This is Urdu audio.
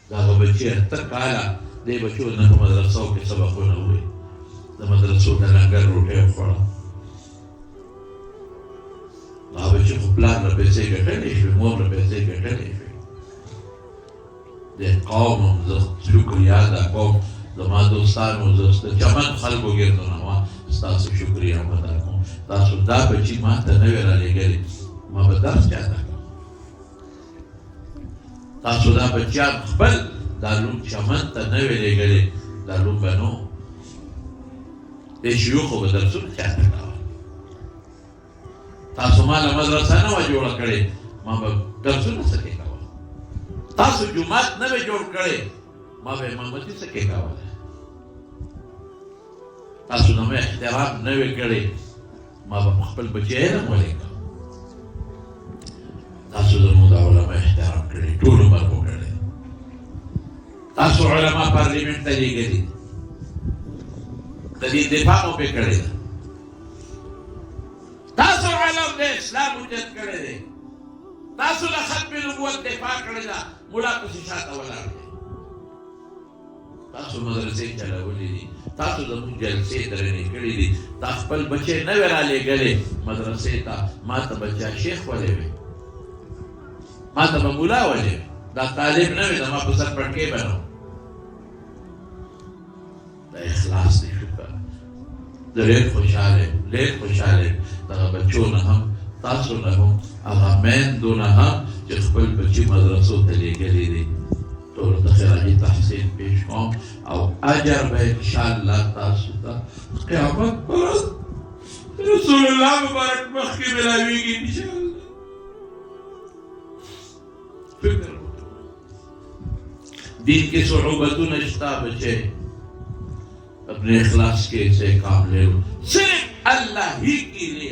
دا بچی اتر کالا دې بچو نه په مدرسو کې سبقونه وي د مدرسو د لنګر روټۍ وخوړه دا بچی خو پلار له پیسې ګټلې شوې مور له پیسې ګټلې شوې د قوم زه شکریا دا قوم زما دوستانو زه د چمن خلکو ګرځو نه وه ستاسو شکریا هم ادا کوم تاسو دا بچي ما ته نه وې رالېږلې ما به درس چاته تاسو دا بچیان خپل دا لوم چمن ته نه وې لېږلې دا لوم به نو دې شیوخو به درسونه چاته کول تاسو ما له مدرسه نه وه جوړه کړې ما به درسونه څه کې کول تاسو جومات نه وې جوړ کړی ما به امامتي څه کې کوله تاسو نه مې احترام نه وې کړی ما به خپل بچی علم ولیکه تاسو زموږ د علما احترام کړی ټول عمر مو کړی تاسو علما پارلیمنټ ته لېږلي د دې دفاع مو پرې کړې ده تاسو علم د اسلام حجت کړی دی تاسو د ختم نبوت دفاع کړې ده ملا پسې شاته ولاړ دی تاسو مدرسې چلولې دي تاسو زموږ جلسې درنې کړې دي تا خپل بچی نه وې رالېږلې مدرسې ته ما ته بچا شیخ ولې وې ما ته به ملا ولې وې دا طالب نه وې زما په سر پټکې به نه دا اخلاص دی شکر زه ډېر خوشحاله دغه بچو نه هم تاسو نه هم هغه میندو نه هم چې خپل بچي مدرسو ته لېږلي دي ټول د خیرالي تحسین پیش کوم او اجر به انشاءالله تاسو ته قیامت پر ورځ رسول الله مبارک مخکې ملاویږي انشاءالله فکر دین کے صعوبتوں نشتا بچے اپنے اخلاص کے سے کام لے لو صرف اللہ ہی کے لیے